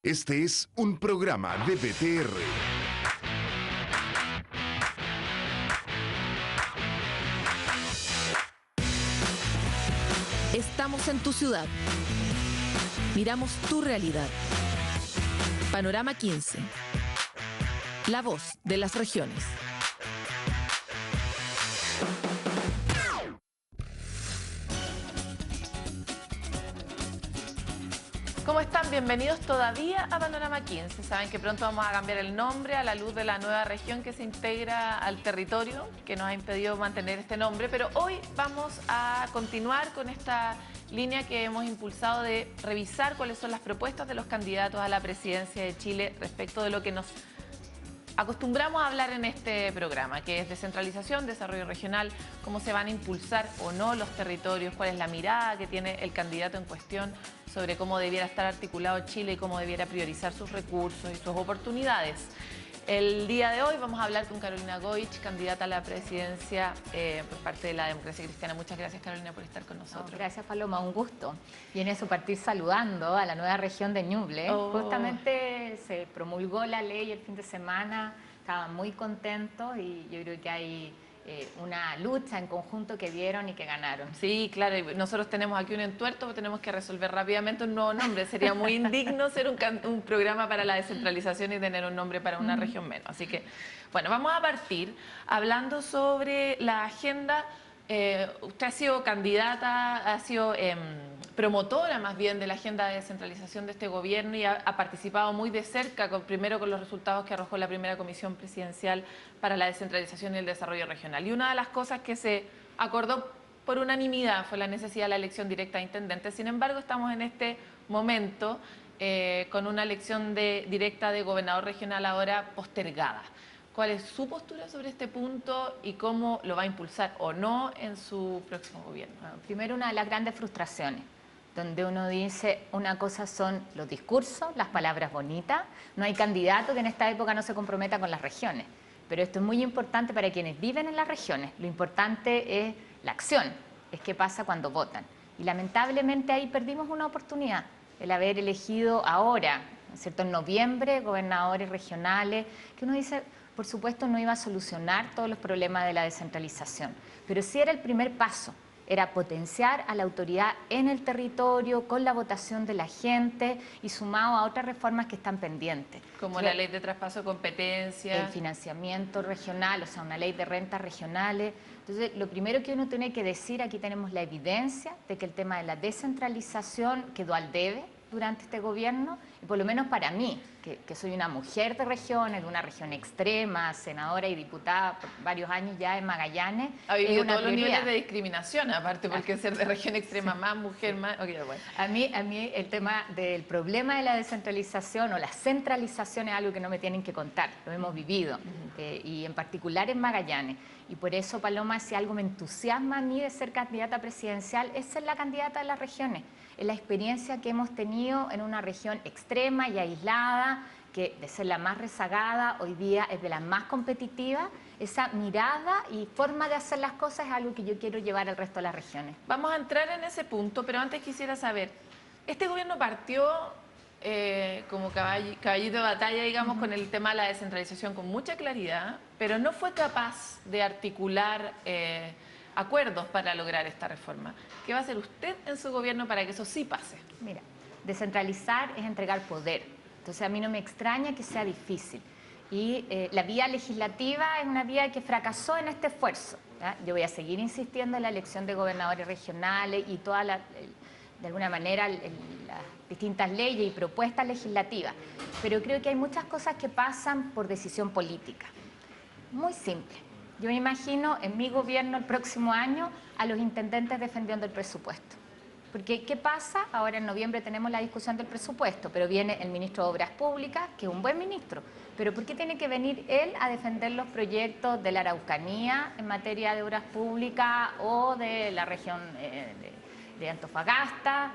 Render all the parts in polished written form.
Este es un programa de BTR. Estamos en tu ciudad. Miramos tu realidad. Panorama 15. La voz de las regiones. ¿Cómo están? Bienvenidos todavía a Panorama 15. Saben que pronto vamos a cambiar el nombre a la luz de la nueva región que se integra al territorio, que nos ha impedido mantener este nombre, pero hoy vamos a continuar con esta línea que hemos impulsado de revisar cuáles son las propuestas de los candidatos a la presidencia de Chile respecto de lo que nos acostumbramos a hablar en este programa, que es descentralización, desarrollo regional, cómo se van a impulsar o no los territorios, cuál es la mirada que tiene el candidato en cuestión sobre cómo debiera estar articulado Chile y cómo debiera priorizar sus recursos y sus oportunidades. El día de hoy vamos a hablar con Carolina Goich, candidata a la presidencia por parte de la Democracia Cristiana. Muchas gracias, Carolina, por estar con nosotros. No, gracias, Paloma, un gusto. Y en eso partir saludando a la nueva región de Ñuble. Justamente se promulgó la ley el fin de semana, estaban muy contentos y yo creo que hay una lucha en conjunto que dieron y que ganaron. Sí, claro, y nosotros tenemos aquí un entuerto, pero tenemos que resolver rápidamente un nuevo nombre. Sería muy indigno ser un programa para la descentralización y tener un nombre para una región menos. Así que, bueno, vamos a partir hablando sobre la agenda. Usted ha sido candidata, ha sido promotora más bien de la agenda de descentralización de este gobierno y ha participado muy de cerca, primero con los resultados que arrojó la primera comisión presidencial para la descentralización y el desarrollo regional. Y una de las cosas que se acordó por unanimidad fue la necesidad de la elección directa de intendentes. Sin embargo, estamos en este momento con una elección directa de gobernador regional ahora postergada. ¿Cuál es su postura sobre este punto y cómo lo va a impulsar o no en su próximo gobierno? Bueno, primero, una de las grandes frustraciones, donde uno dice, una cosa son los discursos, las palabras bonitas, no hay candidato que en esta época no se comprometa con las regiones, pero esto es muy importante para quienes viven en las regiones, lo importante es la acción, es qué pasa cuando votan. Y lamentablemente ahí perdimos una oportunidad, el haber elegido ahora, ¿no es cierto?, en noviembre, gobernadores regionales, que uno dice, por supuesto no iba a solucionar todos los problemas de la descentralización, pero sí era el primer paso, era potenciar a la autoridad en el territorio, con la votación de la gente y sumado a otras reformas que están pendientes. Como la ley de traspaso de competencias. El financiamiento regional, o sea, una ley de rentas regionales. Entonces, lo primero que uno tiene que decir, aquí tenemos la evidencia de que el tema de la descentralización quedó al debe durante este gobierno, y por lo menos para mí, que soy una mujer de regiones, de una región extrema, senadora y diputada por varios años ya en Magallanes. Ha vivido todos los niveles de discriminación, aparte, porque ser de región extrema, más mujer, más... Okay, bueno. A mí el tema del problema de la descentralización o la centralización es algo que no me tienen que contar, lo hemos vivido, y en particular en Magallanes. Y por eso, Paloma, si algo me entusiasma a mí de ser candidata presidencial es ser la candidata de las regiones. Es la experiencia que hemos tenido en una región extrema y aislada, que de ser la más rezagada, hoy día es de las más competitivas. Esa mirada y forma de hacer las cosas es algo que yo quiero llevar al resto de las regiones. Vamos a entrar en ese punto, pero antes quisiera saber, este gobierno partió como caballito de batalla, digamos, con el tema de la descentralización con mucha claridad, pero no fue capaz de articular acuerdos para lograr esta reforma. ¿Qué va a hacer usted en su gobierno para que eso sí pase? Mira, descentralizar es entregar poder, entonces a mí no me extraña que sea difícil. Y la vía legislativa es una vía que fracasó en este esfuerzo, ¿ya? Yo voy a seguir insistiendo en la elección de gobernadores regionales y toda de alguna manera las distintas leyes y propuestas legislativas, pero creo que hay muchas cosas que pasan por decisión política. Muy simple. Yo me imagino en mi gobierno el próximo año a los intendentes defendiendo el presupuesto. Porque, ¿qué pasa? Ahora en noviembre tenemos la discusión del presupuesto, pero viene el ministro de Obras Públicas, que es un buen ministro. Pero ¿por qué tiene que venir él a defender los proyectos de la Araucanía en materia de obras públicas o de la región de Antofagasta?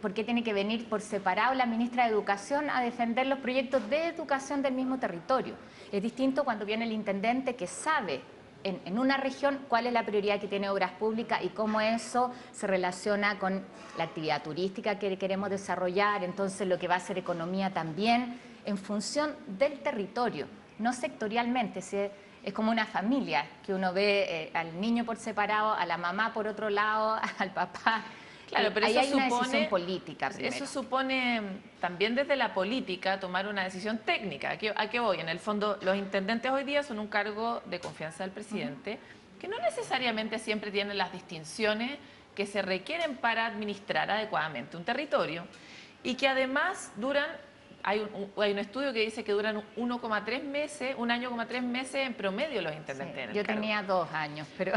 ¿Por qué tiene que venir por separado la ministra de Educación a defender los proyectos de educación del mismo territorio? Es distinto cuando viene el intendente que sabe en una región cuál es la prioridad que tiene obras públicas y cómo eso se relaciona con la actividad turística que queremos desarrollar, entonces lo que va a ser economía también, en función del territorio, no sectorialmente. Es como una familia, que uno ve al niño por separado, a la mamá por otro lado, al papá. Claro, pero ahí eso hay una supone, decisión política primero. eso supone también desde la política tomar una decisión técnica. ¿A qué voy? En el fondo, los intendentes hoy día son un cargo de confianza del presidente, que no necesariamente siempre tienen las distinciones que se requieren para administrar adecuadamente un territorio y que además duran... Hay un estudio que dice que duran 1,3 meses, 1,3 meses en promedio los intendentes en el Yo cargo. tenía 2 años, pero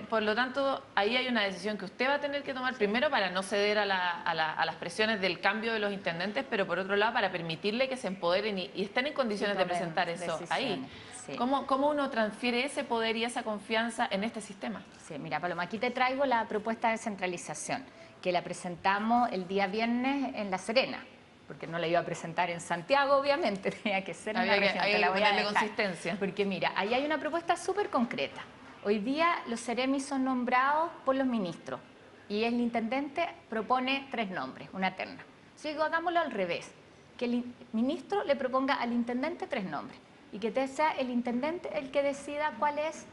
Por lo tanto, ahí hay una decisión que usted va a tener que tomar primero para no ceder a las presiones del cambio de los intendentes, pero por otro lado para permitirle que se empoderen y estén en condiciones de presentar eso ahí. Sí. ¿Cómo uno transfiere ese poder y esa confianza en este sistema? Sí, mira, Paloma, aquí te traigo la propuesta de descentralización, que la presentamos el día viernes en La Serena, porque no la iba a presentar en Santiago, obviamente, tenía que ser en la región. Había que ponerle consistencia. Porque mira, ahí hay una propuesta súper concreta. Hoy día los seremis son nombrados por los ministros y el intendente propone 3 nombres, una terna. Yo digo, hagámoslo al revés, que el ministro le proponga al intendente 3 nombres y que sea el intendente el que decida cuál es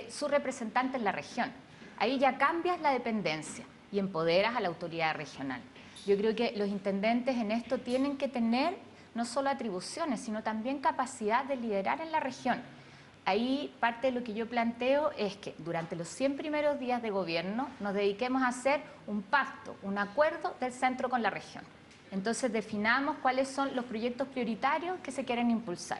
su representante en la región. Ahí ya cambias la dependencia y empoderas a la autoridad regional. Yo creo que los intendentes en esto tienen que tener no solo atribuciones, sino también capacidad de liderar en la región. Ahí parte de lo que yo planteo es que durante los 100 primeros días de gobierno nos dediquemos a hacer un pacto, un acuerdo del centro con la región. Entonces definamos cuáles son los proyectos prioritarios que se quieren impulsar.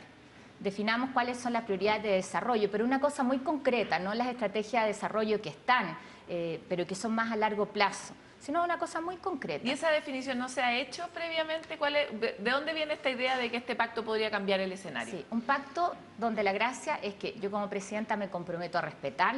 Definamos cuáles son las prioridades de desarrollo, pero una cosa muy concreta, no las estrategias de desarrollo que están, pero que son más a largo plazo, sino una cosa muy concreta. ¿Y esa definición no se ha hecho previamente? ¿De dónde viene esta idea de que este pacto podría cambiar el escenario? Sí, un pacto donde la gracia es que yo como presidenta me comprometo a respetar,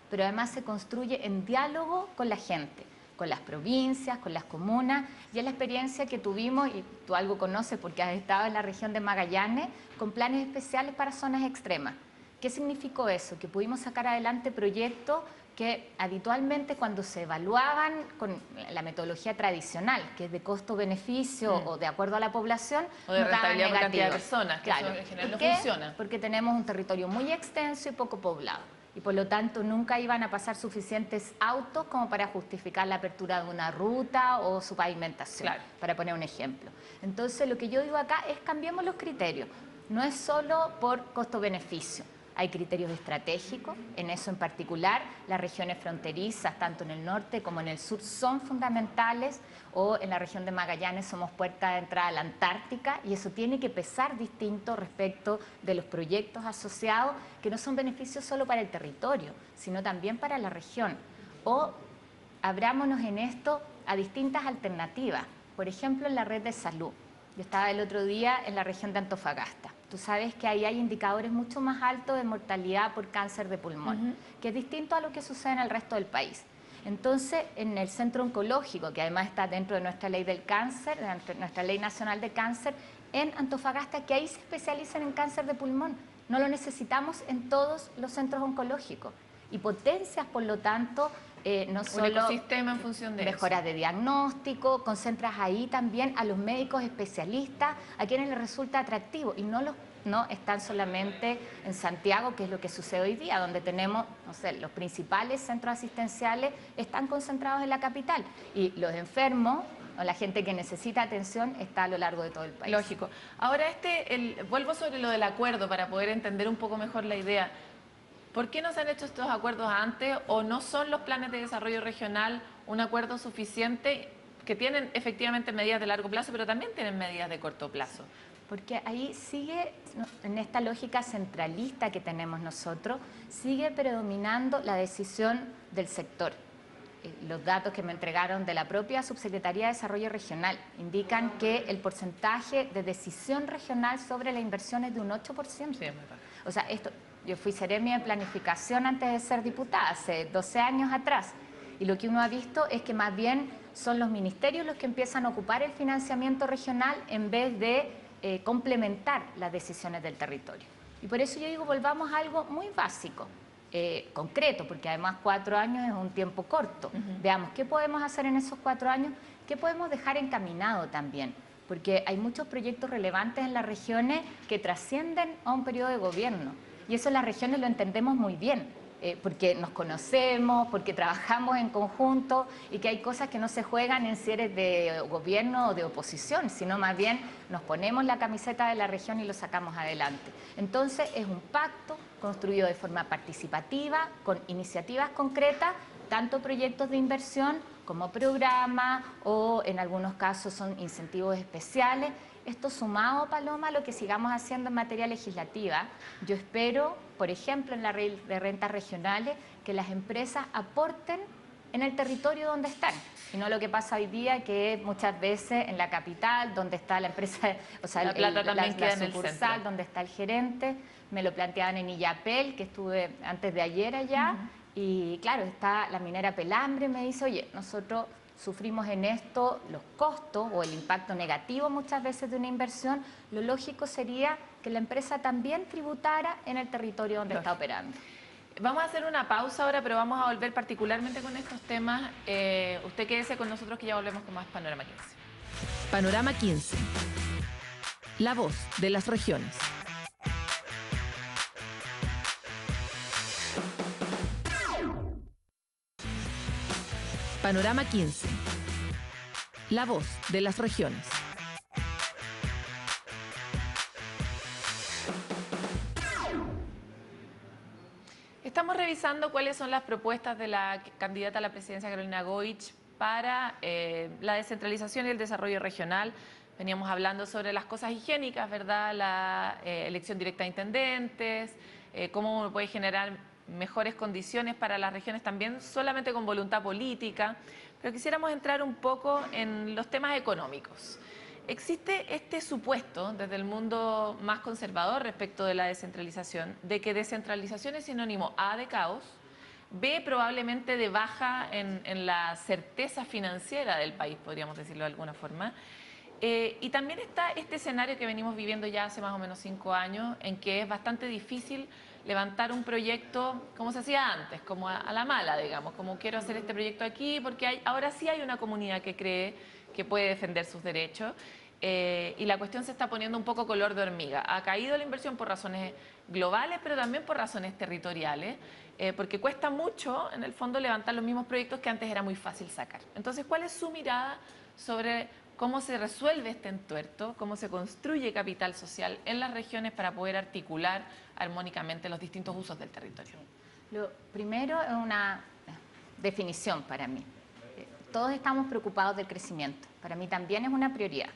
pero además se construye en diálogo con la gente, con las provincias, con las comunas, y es la experiencia que tuvimos, y tú algo conoces porque has estado en la región de Magallanes, con planes especiales para zonas extremas. ¿Qué significó eso? Que pudimos sacar adelante proyectos que habitualmente cuando se evaluaban con la metodología tradicional, que es de costo-beneficio o de acuerdo a la población, o de rentabilidad por cantidad de negativos. personas, que Claro. eso en general no ¿Por qué? funciona. Porque tenemos un territorio muy extenso y poco poblado. Y por lo tanto nunca iban a pasar suficientes autos como para justificar la apertura de una ruta o su pavimentación, Claro. para poner un ejemplo. Entonces lo que yo digo acá es cambiemos los criterios. No es solo por costo-beneficio. Hay criterios estratégicos, en eso en particular las regiones fronterizas, tanto en el norte como en el sur, son fundamentales, o en la región de Magallanes somos puerta de entrada a la Antártica, y eso tiene que pesar distinto respecto de los proyectos asociados, que no son beneficios solo para el territorio, sino también para la región. O abrámonos en esto a distintas alternativas, por ejemplo en la red de salud. Yo estaba el otro día en la región de Antofagasta. Tú sabes que ahí hay indicadores mucho más altos de mortalidad por cáncer de pulmón, que es distinto a lo que sucede en el resto del país. Entonces, en el centro oncológico, que además está dentro de nuestra ley del cáncer, de nuestra ley nacional de cáncer, en Antofagasta, que ahí se especializan en cáncer de pulmón. No lo necesitamos en todos los centros oncológicos. Y potencias, por lo tanto, no solo un ecosistema en función de mejoras de diagnóstico, concentras ahí también a los médicos especialistas, a quienes les resulta atractivo, y no están solamente en Santiago, que es lo que sucede hoy día, donde tenemos, no sé, los principales centros asistenciales están concentrados en la capital, y los enfermos o la gente que necesita atención está a lo largo de todo el país. Lógico. Ahora, vuelvo sobre lo del acuerdo para poder entender un poco mejor la idea. ¿Por qué no se han hecho estos acuerdos antes, o no son los planes de desarrollo regional un acuerdo suficiente, que tienen efectivamente medidas de largo plazo, pero también tienen medidas de corto plazo? Porque ahí sigue, en esta lógica centralista que tenemos nosotros, sigue predominando la decisión del sector. Los datos que me entregaron de la propia Subsecretaría de Desarrollo Regional indican que el porcentaje de decisión regional sobre la inversión es de un 8%. Sí, es muy bajo. O sea, yo fui seremi en planificación antes de ser diputada, hace 12 años atrás, y lo que uno ha visto es que más bien son los ministerios los que empiezan a ocupar el financiamiento regional en vez de complementar las decisiones del territorio. Y por eso yo digo, volvamos a algo muy básico. concreto, porque además 4 años es un tiempo corto. Veamos qué podemos hacer en esos 4 años, qué podemos dejar encaminado también, porque hay muchos proyectos relevantes en las regiones que trascienden a un periodo de gobierno, y eso en las regiones lo entendemos muy bien, porque nos conocemos, porque trabajamos en conjunto, y que hay cosas que no se juegan en si eres de gobierno o de oposición, sino más bien nos ponemos la camiseta de la región y lo sacamos adelante. Entonces es un pacto construido de forma participativa, con iniciativas concretas, tanto proyectos de inversión como programas, o en algunos casos son incentivos especiales. Esto sumado, Paloma, a lo que sigamos haciendo en materia legislativa. Yo espero, por ejemplo, en la ley de rentas regionales, que las empresas aporten en el territorio donde están, y no lo que pasa hoy día, que muchas veces en la capital, donde está la empresa, o sea, La plata también queda en el sucursal, centro, donde está el gerente. Me lo planteaban en Illapel, que estuve antes de ayer allá, y claro, está la minera Pelambre, me dice, oye, nosotros sufrimos en esto los costos o el impacto negativo muchas veces de una inversión. Lo lógico sería que la empresa también tributara en el territorio donde está operando. Vamos a hacer una pausa ahora, pero vamos a volver particularmente con estos temas. Usted quédese con nosotros, que ya volvemos con más Panorama 15. Panorama 15. La voz de las regiones. Panorama 15. La voz de las regiones. Estamos revisando cuáles son las propuestas de la candidata a la presidencia, Carolina Goich, para la descentralización y el desarrollo regional. Veníamos hablando sobre las cosas higiénicas, ¿verdad? La elección directa de intendentes, cómo uno puede generar mejores condiciones para las regiones también, solamente con voluntad política. Pero quisiéramos entrar un poco en los temas económicos. Existe este supuesto desde el mundo más conservador respecto de la descentralización, de que descentralización es sinónimo A, de caos, B, probablemente de baja en la certeza financiera del país, podríamos decirlo de alguna forma. Y también está este escenario que venimos viviendo ya hace más o menos 5 años, en que es bastante difícil levantar un proyecto como se hacía antes, como a la mala, digamos, como quiero hacer este proyecto aquí, porque ahora sí hay una comunidad que cree que puede defender sus derechos, y la cuestión se está poniendo un poco color de hormiga. Ha caído la inversión por razones globales, pero también por razones territoriales, porque cuesta mucho, en el fondo, levantar los mismos proyectos que antes era muy fácil sacar. Entonces, ¿cuál es su mirada sobre cómo se resuelve este entuerto, cómo se construye capital social en las regiones para poder articular armónicamente los distintos usos del territorio? Lo primero es una definición para mí. Todos estamos preocupados del crecimiento. Para mí también es una prioridad.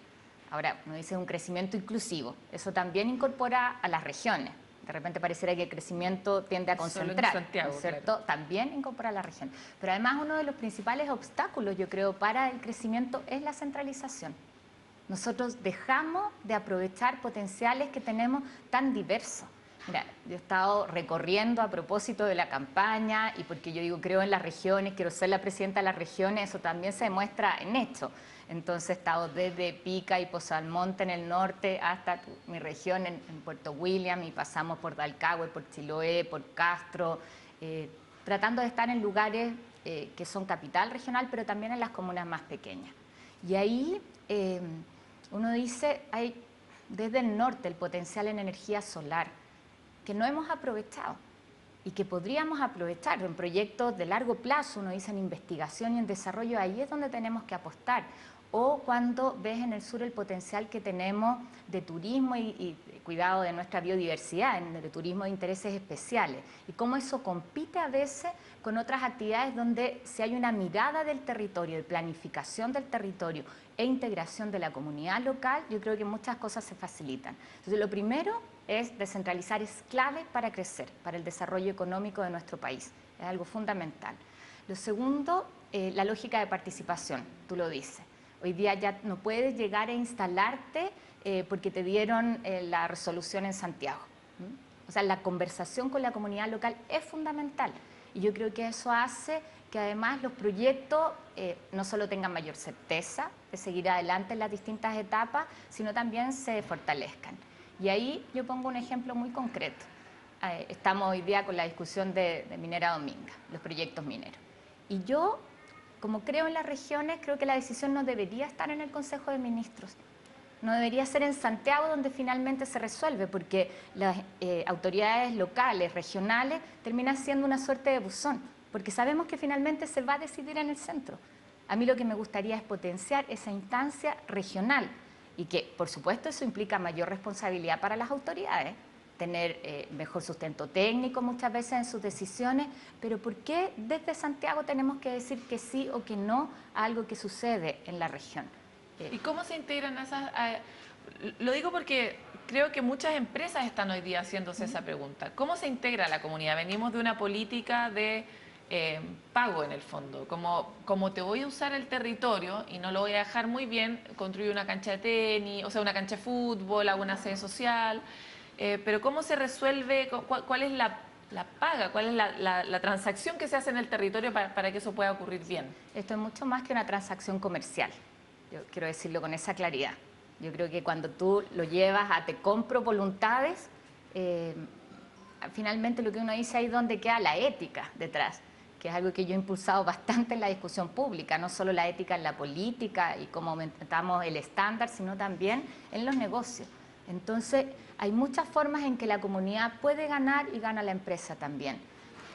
Ahora, uno dice un crecimiento inclusivo. Eso también incorpora a las regiones. De repente pareciera que el crecimiento tiende a concentrar, solo en Santiago, ¿no es cierto? claro. También incorpora a la región. Pero además uno de los principales obstáculos, yo creo, para el crecimiento es la centralización. Nosotros dejamos de aprovechar potenciales que tenemos tan diversos. Mira, yo he estado recorriendo a propósito de la campaña, y porque yo digo creo en las regiones, quiero ser la presidenta de las regiones, eso también se demuestra en hechos. Entonces he estado desde Pica y Pozo Almonte en el norte hasta mi región en Puerto William, y pasamos por Dalcahue, por Chiloé, por Castro, tratando de estar en lugares que son capital regional, pero también en las comunas más pequeñas. Y ahí uno dice, hay desde el norte el potencial en energía solar que no hemos aprovechado y que podríamos aprovechar en proyectos de largo plazo. Uno dice en investigación y en desarrollo, ahí es donde tenemos que apostar. O cuando ves en el sur el potencial que tenemos de turismo y cuidado de nuestra biodiversidad, de turismo de intereses especiales, y cómo eso compite a veces con otras actividades donde si hay una mirada del territorio, de planificación del territorio e integración de la comunidad local, yo creo que muchas cosas se facilitan. Entonces, lo primero es descentralizar, es clave para crecer, para el desarrollo económico de nuestro país, es algo fundamental. Lo segundo, la lógica de participación, tú lo dices. Hoy día ya no puedes llegar a instalarte porque te dieron la resolución en Santiago. O sea, la conversación con la comunidad local es fundamental. Y yo creo que eso hace que además los proyectos no solo tengan mayor certeza de seguir adelante en las distintas etapas, sino también se fortalezcan. Y ahí yo pongo un ejemplo muy concreto. estamos hoy día con la discusión de Minera Dominga, los proyectos mineros. Y yo, como creo en las regiones, creo que la decisión no debería estar en el Consejo de Ministros. No debería ser en Santiago donde finalmente se resuelve, porque las autoridades locales, regionales, terminan siendo una suerte de buzón, porque sabemos que finalmente se va a decidir en el centro. A mí lo que me gustaría es potenciar esa instancia regional y que, por supuesto, eso implica mayor responsabilidad para las autoridades, tener mejor sustento técnico muchas veces en sus decisiones, pero ¿por qué desde Santiago tenemos que decir que sí o que no a algo que sucede en la región? ¿Y cómo se integran esas...? Lo digo porque creo que muchas empresas están hoy día haciéndose esa pregunta. ¿Cómo se integra la comunidad? Venimos de una política de pago en el fondo. Como te voy a usar el territorio y no lo voy a dejar muy bien, construir una cancha de tenis, o sea, una cancha de fútbol, hago una sede social. Pero ¿cómo se resuelve? ¿Cuál es la paga? ¿Cuál es la transacción que se hace en el territorio para que eso pueda ocurrir bien? Esto es mucho más que una transacción comercial. Yo quiero decirlo con esa claridad. Yo creo que cuando tú lo llevas a te compro voluntades, finalmente lo que uno dice ahí es donde queda la ética detrás, que es algo que yo he impulsado bastante en la discusión pública, no solo la ética en la política y cómo aumentamos el estándar, sino también en los negocios. Entonces, hay muchas formas en que la comunidad puede ganar y gana la empresa también.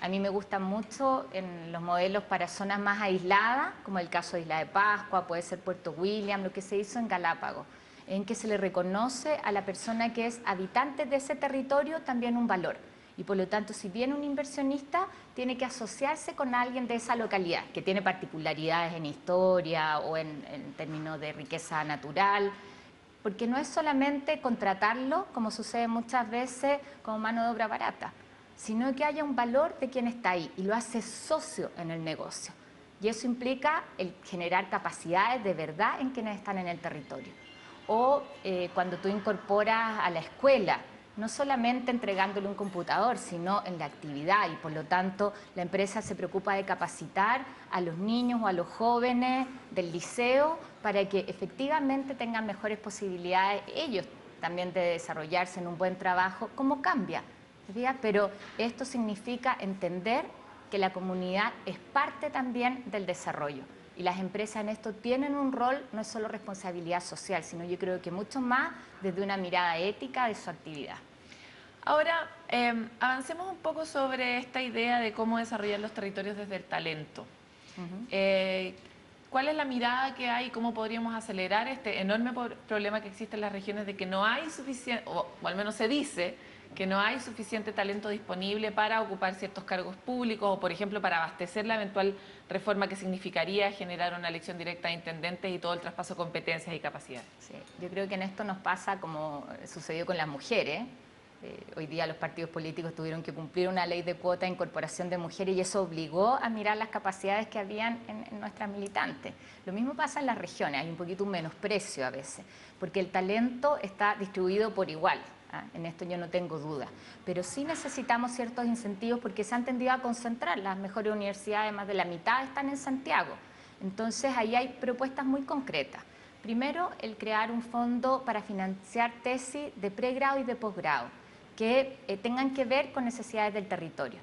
A mí me gusta mucho en los modelos para zonas más aisladas, como el caso de Isla de Pascua, puede ser Puerto William, lo que se hizo en Galápagos, en que se le reconoce a la persona que es habitante de ese territorio también un valor. Y por lo tanto, si viene un inversionista, tiene que asociarse con alguien de esa localidad, que tiene particularidades en historia o en términos de riqueza natural, porque no es solamente contratarlo, como sucede muchas veces, como mano de obra barata, sino que haya un valor de quien está ahí y lo hace socio en el negocio. Y eso implica el generar capacidades de verdad en quienes están en el territorio. O cuando tú incorporas a la escuela, no solamente entregándole un computador, sino en la actividad, y por lo tanto la empresa se preocupa de capacitar a los niños o a los jóvenes del liceo para que efectivamente tengan mejores posibilidades ellos también de desarrollarse en un buen trabajo. ¿Cómo cambia? Pero esto significa entender que la comunidad es parte también del desarrollo. Y las empresas en esto tienen un rol, no es solo responsabilidad social, sino yo creo que mucho más desde una mirada ética de su actividad. Ahora, avancemos un poco sobre esta idea de cómo desarrollar los territorios desde el talento. ¿Cuál es la mirada que hay? ¿Cómo podríamos acelerar este enorme problema que existe en las regiones de que no hay suficiente, o al menos se dice, que no hay suficiente talento disponible para ocupar ciertos cargos públicos o, por ejemplo, para abastecer la eventual reforma que significaría generar una elección directa de intendentes y todo el traspaso de competencias y capacidades? Sí, yo creo que en esto nos pasa como sucedió con las mujeres. Hoy día los partidos políticos tuvieron que cumplir una ley de cuota de incorporación de mujeres y eso obligó a mirar las capacidades que habían en nuestras militantes. Lo mismo pasa en las regiones, hay un poquito un menosprecio a veces, porque el talento está distribuido por igual. En esto yo no tengo duda, pero sí necesitamos ciertos incentivos porque se han tendido a concentrar. Las mejores universidades, más de la mitad, están en Santiago. Entonces ahí hay propuestas muy concretas. Primero, el crear un fondo para financiar tesis de pregrado y de posgrado que tengan que ver con necesidades del territorio.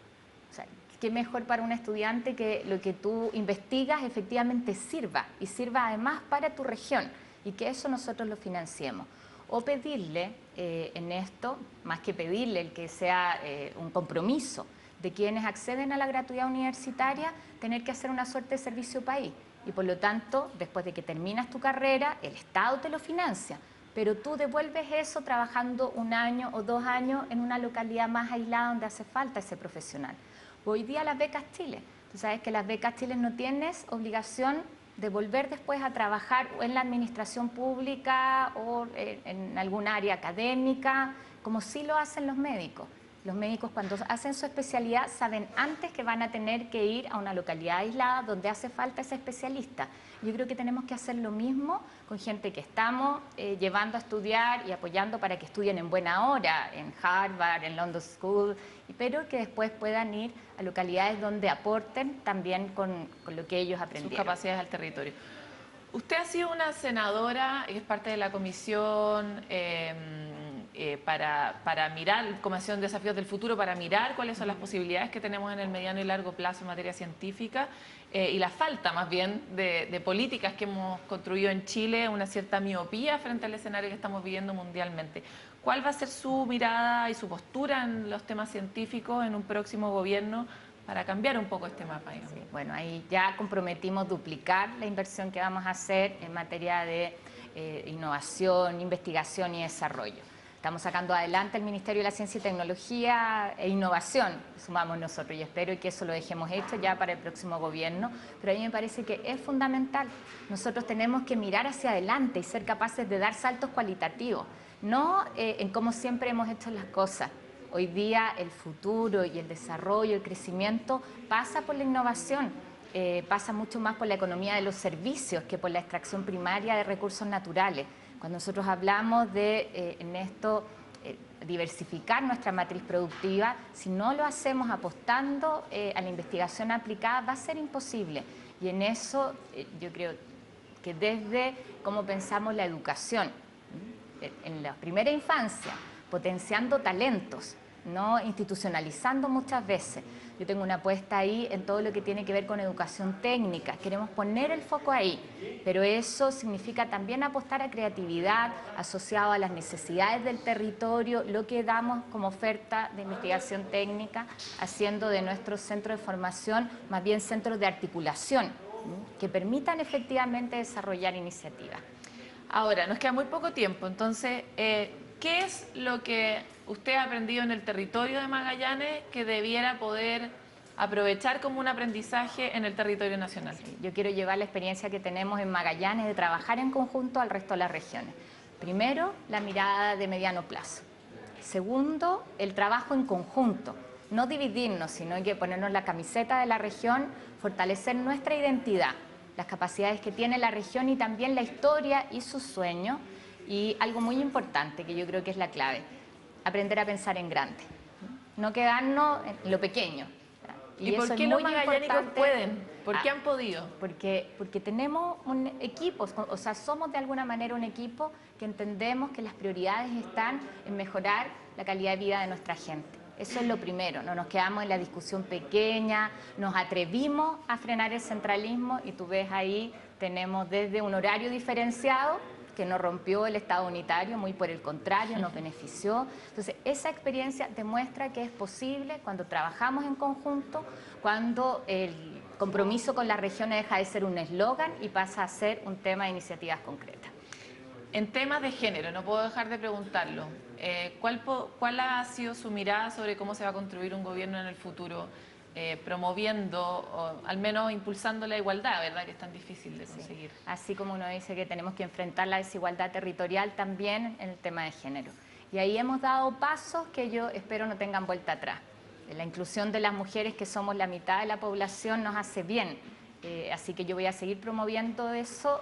O sea, qué mejor para un estudiante que lo que tú investigas efectivamente sirva y sirva además para tu región y que eso nosotros lo financiemos. O pedirle en esto, más que pedirle el que sea un compromiso de quienes acceden a la gratuidad universitaria, tener que hacer una suerte de servicio país. Y por lo tanto, después de que terminas tu carrera, el Estado te lo financia, pero tú devuelves eso trabajando 1 año o 2 años en una localidad más aislada donde hace falta ese profesional. Hoy día las becas Chile, tú sabes que las becas Chile no tienes obligación de volver después a trabajar en la administración pública o en algún área académica, como sí lo hacen los médicos. Los médicos cuando hacen su especialidad saben antes que van a tener que ir a una localidad aislada donde hace falta ese especialista. Yo creo que tenemos que hacer lo mismo con gente que estamos llevando a estudiar y apoyando para que estudien en buena hora, en Harvard, en London School, pero que después puedan ir a localidades donde aporten también con lo que ellos aprendieron. Sus capacidades al territorio. Usted ha sido una senadora, es parte de la comisión para mirar, como ha sido un desafío del futuro, para mirar cuáles son las posibilidades que tenemos en el mediano y largo plazo en materia científica y la falta más bien de políticas que hemos construido en Chile, una cierta miopía frente al escenario que estamos viviendo mundialmente. ¿Cuál va a ser su mirada y su postura en los temas científicos en un próximo gobierno para cambiar un poco este mapa? Sí, bueno, ahí ya comprometimos duplicar la inversión que vamos a hacer en materia de innovación, investigación y desarrollo. Estamos sacando adelante el Ministerio de la Ciencia y Tecnología e Innovación, sumamos nosotros, y espero que eso lo dejemos hecho ya para el próximo gobierno, pero a mí me parece que es fundamental. Nosotros tenemos que mirar hacia adelante y ser capaces de dar saltos cualitativos, no en cómo siempre hemos hecho las cosas. Hoy día el futuro y el desarrollo, el crecimiento pasa por la innovación, pasa mucho más por la economía de los servicios que por la extracción primaria de recursos naturales. Cuando nosotros hablamos de, en esto, diversificar nuestra matriz productiva, si no lo hacemos apostando a la investigación aplicada, va a ser imposible. Y en eso yo creo que desde cómo pensamos la educación, en la primera infancia, potenciando talentos, no institucionalizando muchas veces. Yo tengo una apuesta ahí en todo lo que tiene que ver con educación técnica. Queremos poner el foco ahí, pero eso significa también apostar a creatividad asociado a las necesidades del territorio, lo que damos como oferta de investigación técnica, haciendo de nuestros centros de formación más bien centros de articulación, que permitan efectivamente desarrollar iniciativas. Ahora, nos queda muy poco tiempo, entonces, ¿qué es lo que usted ha aprendido en el territorio de Magallanes que debiera poder aprovechar como un aprendizaje en el territorio nacional? Sí, yo quiero llevar la experiencia que tenemos en Magallanes de trabajar en conjunto al resto de las regiones. Primero, la mirada de mediano plazo. Segundo, el trabajo en conjunto. No dividirnos, sino que ponernos la camiseta de la región, fortalecer nuestra identidad, las capacidades que tiene la región y también la historia y sus sueños. Y algo muy importante, que yo creo que es la clave, aprender a pensar en grande, no quedarnos en lo pequeño. ¿Y por qué los magallánicos pueden? ¿Por qué han podido? Porque tenemos un equipo, o sea, somos de alguna manera un equipo que entendemos que las prioridades están en mejorar la calidad de vida de nuestra gente. Eso es lo primero, no nos quedamos en la discusión pequeña, nos atrevimos a frenar el centralismo y tú ves ahí, tenemos desde un horario diferenciado, que no rompió el Estado unitario, muy por el contrario, nos benefició. Entonces, esa experiencia demuestra que es posible cuando trabajamos en conjunto, cuando el compromiso con las regiones deja de ser un eslogan y pasa a ser un tema de iniciativas concretas. En temas de género, no puedo dejar de preguntarlo, ¿cuál ha sido su mirada sobre cómo se va a construir un gobierno en el futuro? Promoviendo o al menos impulsando la igualdad, ¿verdad? Que es tan difícil de conseguir. Sí. Así como uno dice que tenemos que enfrentar la desigualdad territorial también en el tema de género. Y ahí hemos dado pasos que yo espero no tengan vuelta atrás. La inclusión de las mujeres, que somos la mitad de la población, nos hace bien. Así que yo voy a seguir promoviendo eso,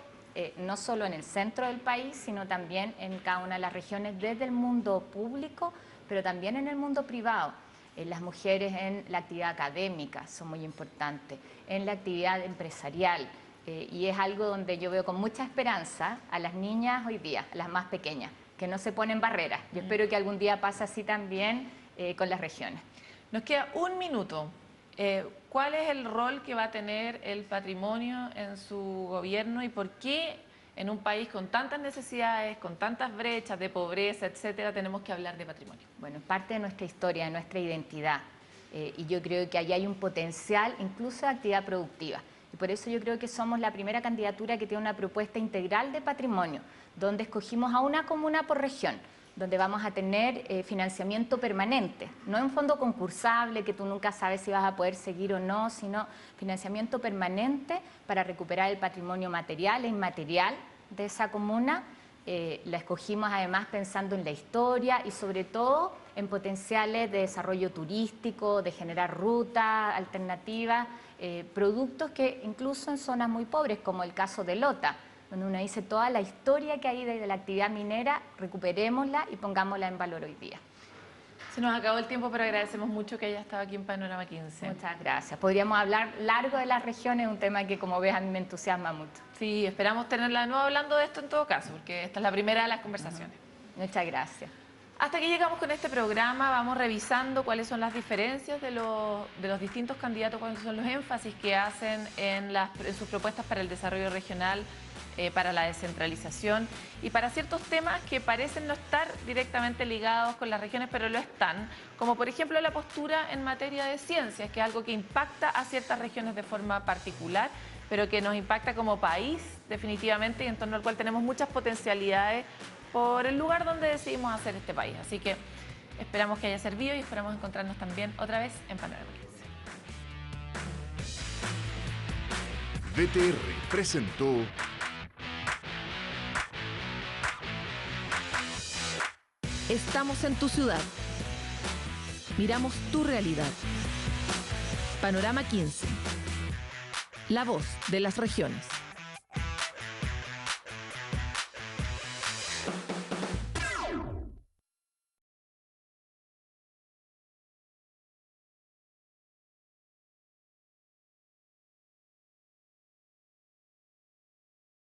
no solo en el centro del país, sino también en cada una de las regiones, desde el mundo público, pero también en el mundo privado. Las mujeres en la actividad académica son muy importantes, en la actividad empresarial, y es algo donde yo veo con mucha esperanza a las niñas hoy día, a las más pequeñas, que no se ponen barreras. Yo espero que algún día pase así también con las regiones. Nos queda un minuto. ¿Cuál es el rol que va a tener el patrimonio en su gobierno y por qué en un país con tantas necesidades, con tantas brechas de pobreza, etcétera, tenemos que hablar de patrimonio? Bueno, es parte de nuestra historia, de nuestra identidad, y yo creo que ahí hay un potencial incluso de actividad productiva. Y por eso yo creo que somos la primera candidatura que tiene una propuesta integral de patrimonio, donde escogimos a una comuna por región, donde vamos a tener financiamiento permanente, no en fondo concursable, que tú nunca sabes si vas a poder seguir o no, sino financiamiento permanente para recuperar el patrimonio material e inmaterial de esa comuna. La escogimos además pensando en la historia y sobre todo en potenciales de desarrollo turístico, de generar rutas alternativas, productos que incluso en zonas muy pobres, como el caso de Lota, donde uno dice toda la historia que hay de la actividad minera, recuperémosla y pongámosla en valor hoy día. Se nos acabó el tiempo, pero agradecemos mucho que haya estado aquí en Panorama 15. Muchas gracias. Podríamos hablar largo de las regiones, un tema que, como ves, a mí me entusiasma mucho. Sí, esperamos tenerla de nuevo hablando de esto en todo caso, porque esta es la primera de las conversaciones. Muchas gracias. Hasta que llegamos con este programa, vamos revisando cuáles son las diferencias de los distintos candidatos, cuáles son los énfasis que hacen en sus propuestas para el desarrollo regional, para la descentralización y para ciertos temas que parecen no estar directamente ligados con las regiones, pero lo están, como por ejemplo la postura en materia de ciencias, que es algo que impacta a ciertas regiones de forma particular, pero que nos impacta como país definitivamente y en torno al cual tenemos muchas potencialidades por el lugar donde decidimos hacer este país. Así que esperamos que haya servido y esperamos encontrarnos también otra vez en Panorama 15. VTR presentó Estamos en tu ciudad. Miramos tu realidad. Panorama 15. La voz de las regiones.